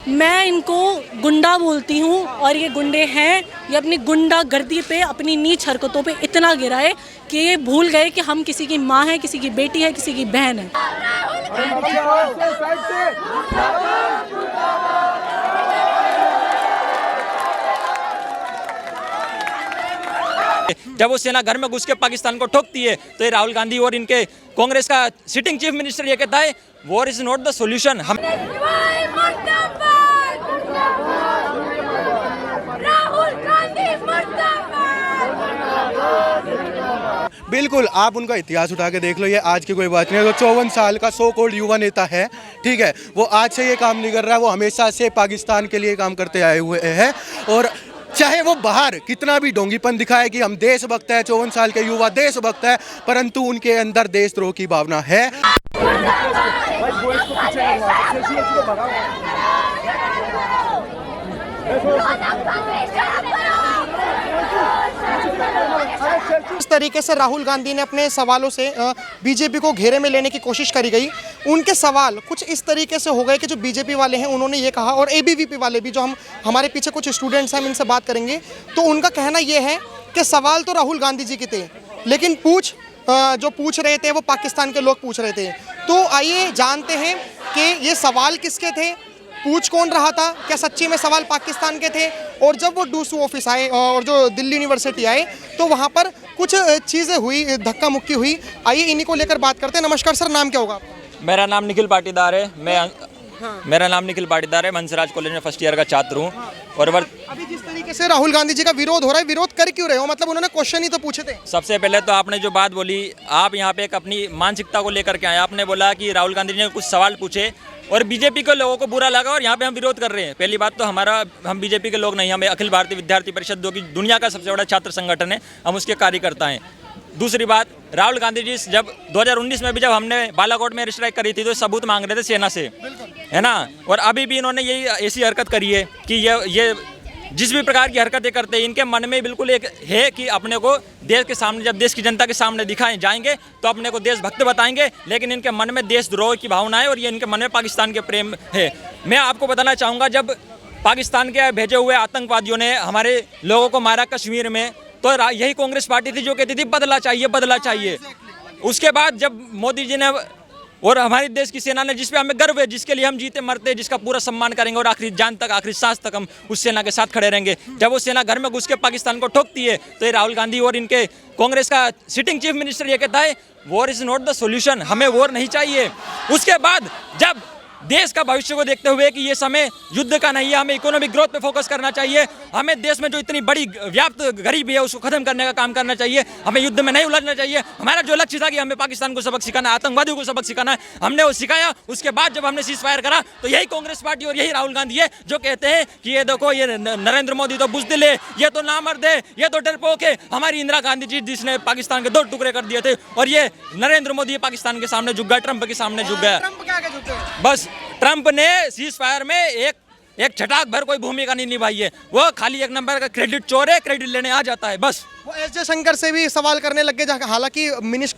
मैं इनको गुंडा बोलती हूँ और ये गुंडे हैं। ये अपनी गुंडागर्दी पे, अपनी नीच हरकतों पे इतना गिरा है कि ये भूल गए कि हम किसी की माँ है, किसी की बेटी है, किसी की बहन है। जब वो सेना घर में घुस के पाकिस्तान को ठोकती है तो ये राहुल गांधी और इनके कांग्रेस का सिटिंग चीफ मिनिस्टर ये कहता है war is not the solution. हम बिल्कुल, आप उनका इतिहास उठा के देख लो, ये आज की कोई बात नहीं है। तो 54 साल का सो कॉल्ड युवा नेता है, ठीक है, वो आज से ये काम नहीं कर रहा है, वो हमेशा से पाकिस्तान के लिए काम करते आए हुए हैं। और चाहे वो बाहर कितना भी ढोंगीपन दिखाए कि हम देशभक्त है, 54 साल के युवा देशभक्त है, परंतु उनके अंदर देशद्रोह की भावना है। इस तरीके से राहुल गांधी ने अपने सवालों से बीजेपी को घेरे में लेने की कोशिश करी गई। उनके सवाल कुछ इस तरीके से हो गए कि जो बीजेपी वाले हैं उन्होंने ये कहा, और एबीवीपी वाले भी, जो हमारे पीछे कुछ स्टूडेंट्स हैं, हम इनसे बात करेंगे, तो उनका कहना ये है कि सवाल तो राहुल गांधी जी के थे, लेकिन जो पूछ रहे थे वो पाकिस्तान के लोग पूछ रहे थे। तो आइए जानते हैं कि ये सवाल किसके थे, पूछ कौन रहा था, क्या सच्ची में सवाल पाकिस्तान के थे। और जब वो डूसू ऑफिस आए और जो दिल्ली यूनिवर्सिटी आए तो वहाँ पर कुछ चीज़ें हुई, धक्का मुक्की हुई। आइए इन्हीं को लेकर बात करते हैं। नमस्कार सर, नाम क्या होगा आपका? मेरा नाम निखिल पाटीदार है। मेरा नाम निखिल पाटीदार है, मंसराज कॉलेज में फर्स्ट ईयर का छात्र हूँ। और अभी जिस तरीके से राहुल गांधी जी का विरोध हो रहा है, विरोध कर क्यों रहे हो? मतलब उन्होंने क्वेश्चन ही तो पूछे थे। सबसे पहले तो आपने जो बात बोली, आप यहाँ पे एक अपनी मानसिकता को लेकर के आए। आपने बोला कि राहुल गांधी ने कुछ सवाल पूछे और बीजेपी के लोगों को बुरा लगा और यहाँ पे हम विरोध कर रहे हैं। पहली बात तो हम बीजेपी के लोग नहीं, हमें अखिल भारतीय विद्यार्थी परिषद, जो कि दुनिया का सबसे बड़ा छात्र संगठन है, हम उसके कार्यकर्ता हैं। दूसरी बात, राहुल गांधी जी जब 2019 में भी जब हमने बालाकोट में एयर स्ट्राइक करी थी तो सबूत मांग रहे थे सेना से, है ना। और अभी भी इन्होंने यही ऐसी हरकत करी है कि ये जिस भी प्रकार की हरकतें करते हैं, इनके मन में बिल्कुल एक है कि अपने को देश के सामने, जब देश की जनता के सामने दिखाएं जाएंगे तो अपने को देशभक्त बताएंगे, लेकिन इनके मन में देशद्रोह की भावना है और ये इनके मन में पाकिस्तान के प्रेम है। मैं आपको बताना चाहूँगा, जब पाकिस्तान के भेजे हुए आतंकवादियों ने हमारे लोगों को मारा कश्मीर में, तो यही कांग्रेस पार्टी थी जो कहती थी बदला चाहिए, बदला चाहिए। उसके बाद जब मोदी जी ने और हमारे देश की सेना ने, जिस पे हमें गर्व है, जिसके लिए हम जीते मरते, जिसका पूरा सम्मान करेंगे और आखिरी जान तक, आखिरी सांस तक हम उस सेना के साथ खड़े रहेंगे। जब वो सेना घर में घुस के पाकिस्तान को ठोकती है तो ये राहुल गांधी और इनके कांग्रेस का सिटिंग चीफ मिनिस्टर ये कहता है war is not the solution, हमें वॉर नहीं चाहिए। उसके बाद जब देश का भविष्य को देखते हुए कि ये समय युद्ध का नहीं है, हमें इकोनॉमिक ग्रोथ पे फोकस करना चाहिए, हमें देश में जो इतनी बड़ी व्याप्त गरीबी है उसको खत्म करने का काम करना चाहिए, हमें युद्ध में नहीं उलझना चाहिए। हमारा जो लक्ष्य था कि हमें पाकिस्तान को सबक सिखाना है, आतंकवादियों को सबक सिखाना है, हमने वो सिखाया। उसके बाद जब हमने सीज फायर करा तो यही कांग्रेस पार्टी और यही राहुल गांधी है जो कहते हैं कि ये देखो, ये नरेंद्र मोदी तो बुज़दिल है, ये तो नामर्द है, ये तो डरपोक है। हमारी इंदिरा गांधी जी जिसने पाकिस्तान के 2 टुकड़े कर दिए थे, और ये नरेंद्र मोदी पाकिस्तान के सामने झुक गया, ट्रंप के सामने झुक गया। बस ट्रंप ने सीज फायर में एक छटाक भर कोई भूमिका नहीं निभाई है। वो खाली एक नंबर का क्रेडिट चोर है, क्रेडिट लेने आ जाता है बस। वो एस जयशंकर से भी सवाल करने लग गए, हालांकि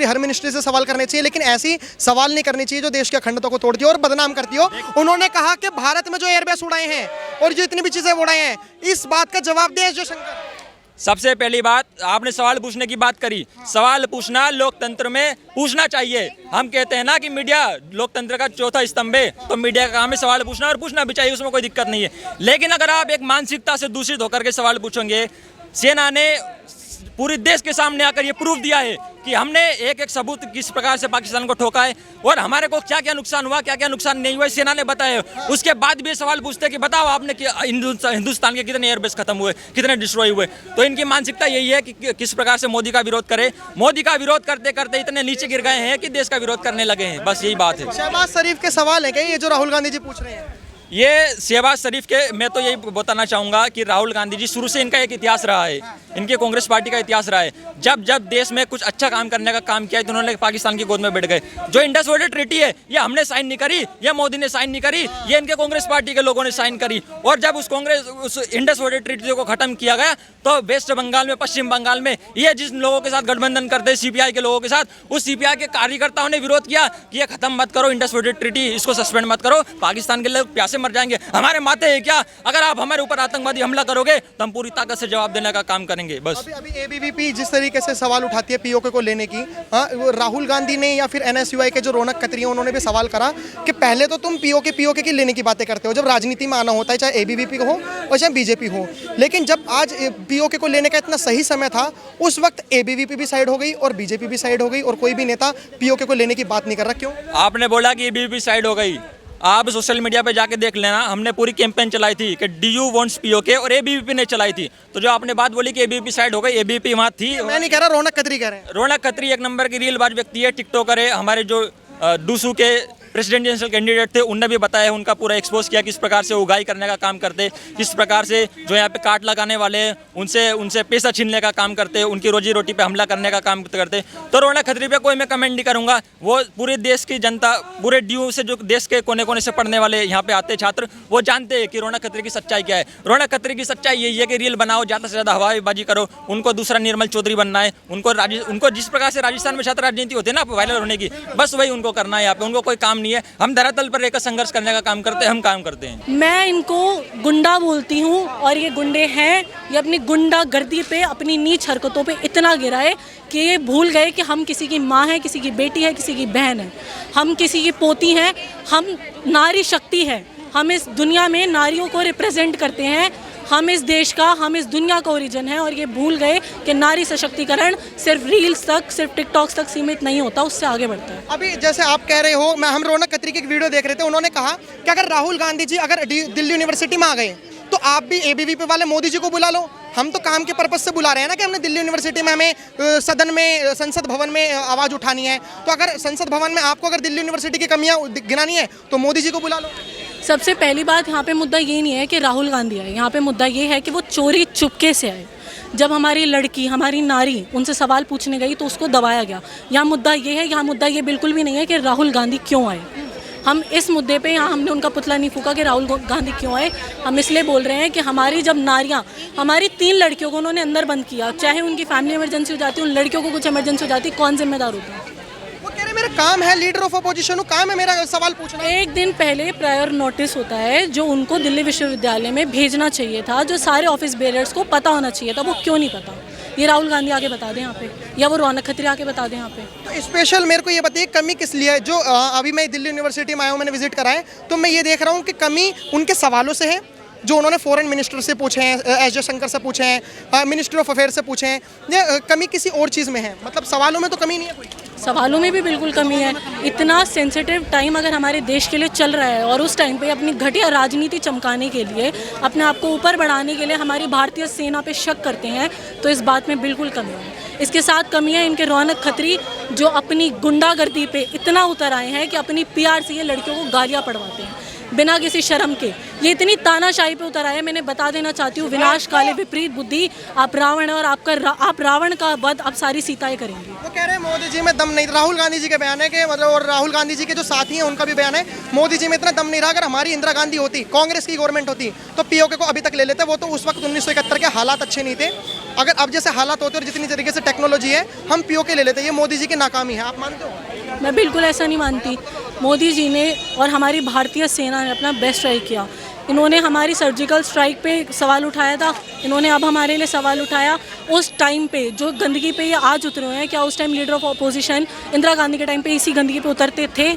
हर मिनिस्ट्री से सवाल करने चाहिए, लेकिन ऐसी सवाल नहीं करनी चाहिए जो देश की अखंडता को तोड़ती हो और बदनाम करती हो। उन्होंने कहा कि भारत में जो एयरबेस उड़ाए हैं और जो इतनी भी चीजें उड़ाए हैं, इस बात का जवाब दे एस जयशंकर। सबसे पहली बात, आपने सवाल पूछने की बात करी। सवाल पूछना लोकतंत्र में पूछना चाहिए। हम कहते हैं ना कि मीडिया लोकतंत्र का चौथा स्तंभ है, तो मीडिया का काम है सवाल पूछना, और पूछना भी चाहिए, उसमें कोई दिक्कत नहीं है। लेकिन अगर आप एक मानसिकता से दूषित होकर के सवाल पूछेंगे, सेना ने पूरे देश के सामने आकर ये प्रूफ दिया है कि हमने एक सबूत किस प्रकार से पाकिस्तान को ठोका है और हमारे को क्या क्या नुकसान हुआ, क्या क्या नुकसान नहीं हुआ, सेना ने बताया। उसके बाद भी सवाल पूछते कि बताओ आपने हिंदुस्तान के कितने एयरबेस खत्म हुए, कितने डिस्ट्रॉय हुए। तो इनकी मानसिकता यही है कि किस प्रकार से मोदी का विरोध करे। मोदी का विरोध करते करते इतने नीचे गिर गए हैं कि देश का विरोध करने लगे हैं, बस यही बात है। शहबाज शरीफ के सवाल है क्या ये जो राहुल गांधी जी पूछ रहे हैं? ये शहबाज शरीफ के, मैं तो यही बताना चाहूँगा कि राहुल गांधी जी शुरू से इनका एक इतिहास रहा है, इनके कांग्रेस पार्टी का इतिहास रहा है। जब जब देश में कुछ अच्छा काम करने का काम किया है तो उन्होंने पाकिस्तान की गोद में बैठ गए। जो इंडस वाटर ट्रीटी है ये हमने साइन नहीं करी, ये मोदी ने साइन नहीं करी, ये इनके कांग्रेस पार्टी के लोगों ने साइन करी। और जब उस इंडस वाटर ट्रीटी को खत्म किया गया तो वेस्ट बंगाल में, पश्चिम बंगाल में, ये जिस लोगों के साथ गठबंधन करते हैं सीपीआई के लोगों के साथ, उस सीपीआई के कार्यकर्ताओं ने विरोध किया कि ये खत्म मत करो इंडस वाटर ट्रीटी, इसको सस्पेंड मत करो, पाकिस्तान के लोग प्यासे से मर जाएंगे, हमारे माते हैं क्या? अगर आप हमारे ऊपर आतंकवादी हमला करोगे तो हम पूरी ताकत से जवाब देने का काम करेंगे। बस अभी एबीवीपी जिस तरीके से सवाल उठाती है पीओके को लेने की, हाँ, वो राहुल गांधी ने या फिर एनएसयूआई के जो रौनक खत्री हैं उन्होंने भी सवाल करा कि पहले तो तुम पीओके की लेने की बातें करते हो जब राजनीति में आना होता है, चाहे एबीवीपी हो और चाहे बीजेपी हो। लेकिन जब आज पीओके को लेने का इतना सही समय था, उस वक्त एबीवीपी भी साइड हो गई और बीजेपी भी साइड हो गई और कोई भी नेता पीओके को लेने की बात नहीं कर रहा। क्यों? आपने बोला कि एबीवीपी साइड हो गई, आप सोशल मीडिया पे जाके देख लेना, हमने पूरी कैंपेन चलाई थी कि डीयू वांट्स पीओके और एबीवीपी ने चलाई थी। तो जो आपने बात बोली कि एबीवीपी साइड हो गई, एबीवीपी वहाँ थी। मैं नहीं कह रहा, रौनक खत्री कह रहे हैं। रौनक खत्री एक नंबर की रीलबाज व्यक्ति है, टिकटॉकर है। हमारे जो डूसू के प्रेसिडेंशियल कैंडिडेट थे उनने भी बताया, उनका पूरा एक्सपोज किया किस प्रकार से उगाई करने का काम करते, किस प्रकार से जो यहाँ पे काट लगाने वाले हैं उनसे पैसा छीनने का काम करते, उनकी रोजी रोटी पे हमला करने का काम करते। तो रौनक खत्री पे कोई मैं कमेंट नहीं करूँगा। वो पूरे देश की जनता, पूरे ड्यू से जो देश के कोने कोने से पढ़ने वाले यहाँ पे आते छात्र, वो जानते हैं कि रौनक खत्री की सच्चाई क्या है। रौनक खत्री की सच्चाई यही है कि रील बनाओ, ज़्यादा से ज़्यादा हवाबाजी करो, उनको दूसरा निर्मल चौधरी बनना है, उनको जिस प्रकार से राजस्थान में छात्र राजनीति होती है ना वायरल होने की, बस वही उनको करना है। यहाँ पे उनको कोई काम नहीं है। हम धरातल पर रहकर संघर्ष करने का काम करते हैं, हम काम करते हैं। मैं इनको गुंडा बोलती हूँ और ये गुंडे हैं। ये अपनी गुंडागर्दी पे, अपनी नीच हरकतों पे इतना गिरा है कि ये भूल गए कि हम किसी की माँ है, किसी की बेटी है, किसी की बहन है, हम किसी की पोती हैं, हम नारी शक्ति है। हम इस दुनिया में नारियों को रिप्रेजेंट करते हैं। हम इस देश का, हम इस दुनिया का ओरिजिन है। और ये भूल गए कि नारी सशक्तिकरण सिर्फ रील्स तक, सिर्फ टिकटॉक्स तक सीमित नहीं होता, उससे आगे बढ़ता है। अभी जैसे आप कह रहे हो, हम रौनक खत्री की एक वीडियो देख रहे थे, उन्होंने कहा कि अगर राहुल गांधी जी अगर दिल्ली यूनिवर्सिटी में आ गए तो आप भी एबीवीपी वाले मोदी जी को बुला लो। हम तो काम के पर्पज से बुला रहे हैं ना कि हमने दिल्ली यूनिवर्सिटी में, हमें सदन में, संसद भवन में आवाज़ उठानी है। तो अगर संसद भवन में आपको अगर दिल्ली यूनिवर्सिटी की कमियाँ गिनानी है तो मोदी जी को बुला लो। सबसे पहली बात, यहाँ पे मुद्दा ये नहीं है कि राहुल गांधी आए, यहाँ पे मुद्दा ये है कि वो चोरी चुपके से आए। जब हमारी लड़की, हमारी नारी उनसे सवाल पूछने गई तो उसको दबाया गया। यहाँ मुद्दा ये है, यहाँ मुद्दा ये बिल्कुल भी नहीं है कि राहुल गांधी क्यों आए। हम इस मुद्दे पे यहाँ हमने उनका पुतला नहीं फूका कि राहुल गांधी क्यों आए। हम इसलिए बोल रहे हैं कि हमारी जब नारियाँ, हमारी 3 लड़कियों को उन्होंने अंदर बंद किया, चाहे उनकी फैमिली इमरजेंसी हो जाती, उन लड़कियों को कुछ इमरजेंसी हो जाती, कौन जिम्मेदार होता है? वो कह रहे मेरा काम है, लीडर ऑफ अपोजिशन हूँ, काम है मेरा सवाल पूछना। एक दिन पहले प्रायर नोटिस होता है जो उनको दिल्ली विश्वविद्यालय में भेजना चाहिए था, जो सारे ऑफिस बेयरर्स को पता होना चाहिए था। वो क्यों नहीं पता? ये राहुल गांधी आके बता दें यहाँ पे, या वो रौनक खत्री आके बता दें यहाँ पे। तो स्पेशल मेरे को ये बताइए, कमी किस लिए है? जो अभी मैं दिल्ली यूनिवर्सिटी में आया हूँ, मैंने विजिट करा है, तो मैं ये देख रहा हूँ कि कमी उनके सवालों से है जो उन्होंने फॉरेन मिनिस्टर से पूछे हैं, एस जयशंकर से पूछे हैं, मिनिस्टर ऑफ अफेयर से पूछे हैं, या कमी किसी और चीज़ में है? मतलब सवालों में तो कमी नहीं है कोई? सवालों में भी बिल्कुल कमी है। इतना सेंसिटिव टाइम अगर हमारे देश के लिए चल रहा है और उस टाइम पे अपनी घटिया राजनीति चमकाने के लिए, अपने आप को ऊपर बढ़ाने के लिए हमारी भारतीय सेना पे शक करते हैं, तो इस बात में बिल्कुल कमी है। इसके साथ कमी है इनके रौनक खत्री, जो अपनी गुंडागर्दी पे इतना उतर आए हैं कि अपनी पीआर से ये लड़कियों को गालियाँ पड़वाते हैं बिना किसी शर्म के। ये इतनी तानाशाही पे उतर आए। मैंने बता देना चाहती हूँ, विनाश काले विपरीत बुद्धि, आप रावण है और आप रावण का वध अब सारी सीताएं करेंगी। वो कह रहे हैं मोदी जी में दम नहीं। राहुल गांधी जी के बयान है कि मतलब, और राहुल गांधी जी के जो साथी हैं उनका भी बयान है, मोदी जी में इतना दम नहीं रहा। अगर हमारी इंदिरा गांधी होती, कांग्रेस की गवर्नमेंट होती, तो पीओके को अभी तक ले लेते। वो तो उस वक्त 1971 के हालात अच्छे नहीं थे। अगर अब जैसे हालात होते और जितनी तरीके से टेक्नोलॉजी है, हम पीओके ले लेते। ये मोदी जी की नाकामी है, आप मानते हो? मैं बिल्कुल ऐसा नहीं मानती। मोदी जी ने और हमारी भारतीय सेना ने अपना बेस्ट ट्राई किया। इन्होंने हमारी सर्जिकल स्ट्राइक पे सवाल उठाया था, इन्होंने अब हमारे लिए सवाल उठाया। उस टाइम पे जो गंदगी पे ये आज उतरे हुए हैं, क्या उस time leader of opposition Indira Gandhi के टाइम पे इसी गंदगी पे उतरते थे?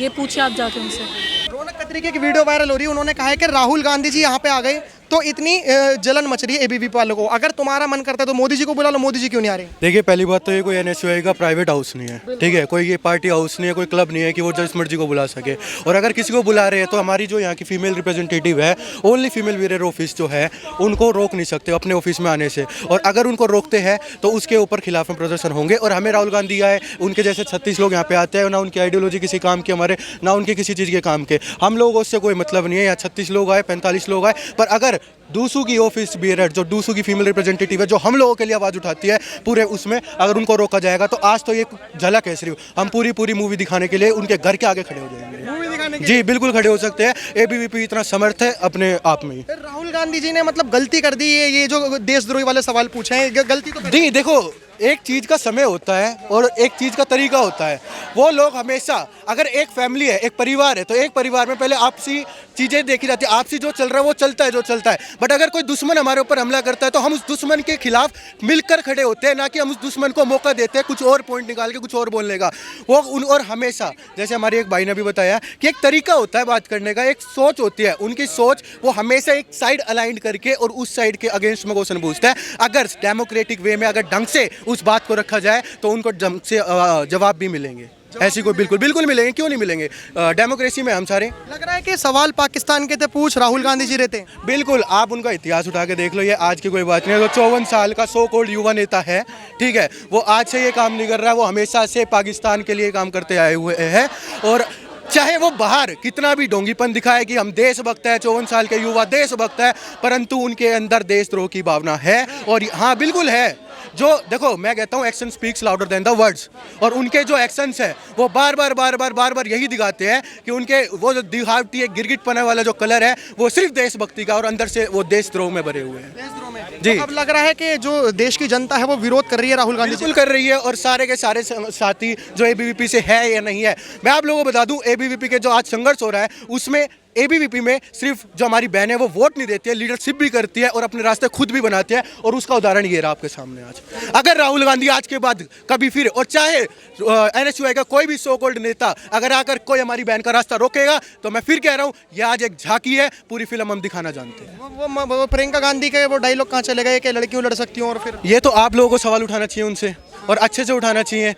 ये पूछिए आप जाके उनसे। रौनक खत्री की एक वीडियो वायरल हो रही है, उन्होंने कहा है कि राहुल गांधी जी यहाँ पे आ गए तो इतनी जलन मच रही है एबीवीपी वालों को। अगर तुम्हारा मन करता है तो मोदी जी को बुला लो, मोदी जी क्यों नहीं आ रहे? देखिए, पहली बात तो ये कोई एनएसयूआई का प्राइवेट हाउस नहीं है, ठीक है, कोई ये पार्टी हाउस नहीं है, कोई क्लब नहीं है कि वो जिस मर्जी को बुला सके। और अगर किसी को बुला रहे हैं तो हमारी जो यहाँ की फीमेल रिप्रेजेंटेटिव है, ओनली फीमेल बीयर ऑफिस जो है, उनको रोक नहीं सकते अपने ऑफिस में आने से। और अगर उनको रोकते हैं तो उसके ऊपर खिलाफ में प्रदर्शन होंगे। और हमें राहुल गांधी आए, उनके जैसे 36 लोग यहाँ पे आते हैं, ना उनकी आइडियोलॉजी किसी काम के हमारे, ना उनके किसी चीज़ के काम के। हम लोगों उससे कोई मतलब नहीं है। यहाँ 36 लोग आए, 45 लोग आए, पर अगर डूसू की ऑफिस बियरर, जो डूसू की फीमेल रिप्रेजेंटेटिव है, जो हम लोगों के लिए आवाज़ उठाती है पूरे उसमें, अगर उनको रोका जाएगा तो आज तो ये झलक है सिर्फ, हम पूरी मूवी दिखाने के लिए उनके घर के आगे खड़े हो जाएंगे। मूवी दिखाने के जी बिल्कुल खड़े हो सकते हैं। एबीवीपी इतना समर्थ है अपने आप में ही। राहुल गांधी जी ने मतलब गलती कर दी है, ये जो देशद्रोही वाले सवाल पूछे हैं, गलती तो जी देखो, एक चीज़ का समय होता है और एक चीज़ का तरीका होता है। वो लोग हमेशा, अगर एक फैमिली है, एक परिवार है, तो एक परिवार में पहले आपसी चीज़ें देखी जाती है। आपसी जो चल रहा है वो चलता है जो चलता है, बट अगर कोई दुश्मन हमारे ऊपर हमला करता है तो हम उस दुश्मन के खिलाफ मिलकर खड़े होते हैं, ना कि हम उस दुश्मन को मौका देते हैं कुछ और पॉइंट निकाल के कुछ और बोलने का। वो और हमेशा, जैसे हमारे एक भाई ने भी बताया कि एक तरीका होता है बात करने का, एक सोच होती है, उनकी सोच वो हमेशा एक साइड अलाइन करके और उस साइड के अगेंस्ट में क्वेश्चन पूछता है। अगर डेमोक्रेटिक वे में अगर ढंग से उस बात को रखा जाए तो उनको ढंग से जवाब भी मिलेंगे। ऐसी कोई बिल्कुल मिलेंगे, क्यों नहीं मिलेंगे? डेमोक्रेसी में हम सारे। लग रहा है कि सवाल पाकिस्तान के थे पूछ राहुल गांधी जी रहते हैं। बिल्कुल, आप उनका इतिहास उठा के देख लो, ये आज की कोई बात नहीं है। तो 54 साल का सो कॉल्ड युवा नेता है, ठीक है, वो आज से ये काम नहीं कर रहा है, वो हमेशा से पाकिस्तान के लिए काम करते आए हुए हैं। और चाहे वो बाहर कितना भी ढोंगीपन दिखाए कि हम देशभक्त है, 54 साल के युवा देशभक्त है, परंतु उनके अंदर देशद्रोह की भावना है। और हाँ बिल्कुल है, जो देखो मैं कहता हूँ action speaks louder than the words, और उनके जो एक्शंस है वो बार बार यही दिखाते हैं कि उनके वो जो दिखावटी है गिरगिट पने वाला जो कलर है वो सिर्फ देशभक्ति का, और अंदर से वो देशद्रोह में भरे हुए हैं। जी, अब लग रहा है कि जो देश की जनता है वो विरोध कर रही है राहुल गांधी जी। बिल्कुल कर रही है, और सारे के सारे साथी जो एबीवीपी से है या नहीं है। मैं आप लोगों को बता दूं, एबीवीपी के जो आज संघर्ष हो रहा है उसमें एबीवीपी में सिर्फ जो हमारी बहन है वो वोट नहीं देती है, लीडरशिप भी करती है और अपने रास्ते खुद भी बनाती है, और उसका उदाहरण ये रहा आपके सामने आज। अगर राहुल गांधी आज के बाद कभी फिर, और चाहे एनएसयूआई का कोई भी सो कॉल्ड नेता अगर आकर कोई हमारी बहन का रास्ता रोकेगा, तो मैं फिर कह रहा हूँ ये आज एक झांकी है, पूरी फिल्म हम दिखाना जानते हैं। वो प्रियंका गांधी के वो डायलॉग कहाँ चले गए कि लड़कियों लड़ सकती हूँ? और फिर ये तो आप लोगों को सवाल उठाना चाहिए उनसे, और अच्छे से उठाना चाहिए।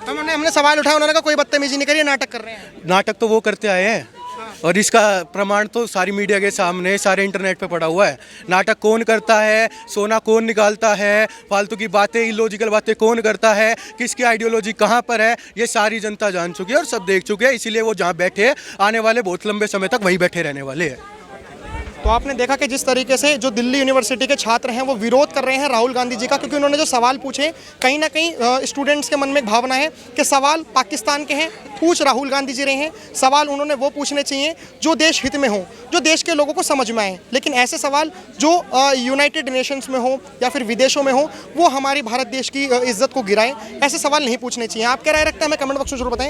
हमने सवाल उठाया, उन्होंने कहा कोई बदतमीजी नहीं करी, नाटक कर रहे हैं। नाटक तो वो करते आए हैं, और इसका प्रमाण तो सारी मीडिया के सामने, सारे इंटरनेट पे पड़ा हुआ है। नाटक कौन करता है, सोना कौन निकालता है, फालतू की बातें, इलॉजिकल बातें कौन करता है, किसकी आइडियोलॉजी कहाँ पर है, ये सारी जनता जान चुकी है और सब देख चुके हैं। इसीलिए वो जहाँ बैठे हैं आने वाले बहुत लंबे समय तक वहीं बैठे रहने वाले हैं। तो आपने देखा कि जिस तरीके से जो दिल्ली यूनिवर्सिटी के छात्र हैं वो विरोध कर रहे हैं राहुल गांधी जी का, क्योंकि उन्होंने जो सवाल पूछे, कहीं ना कहीं स्टूडेंट्स के मन में एक भावना है कि सवाल पाकिस्तान के हैं, पूछ राहुल गांधी जी रहे हैं। सवाल उन्होंने वो पूछने चाहिए जो देश हित में हो, जो देश के लोगों को समझ में आए। लेकिन ऐसे सवाल जो यूनाइटेड नेशंस में हो या फिर विदेशों में हो, वो हमारी भारत देश की इज्जत को गिराए, ऐसे सवाल नहीं पूछने चाहिए। आप क्या राय रखते हैं हमें कमेंट बॉक्स में जरूर बताएं।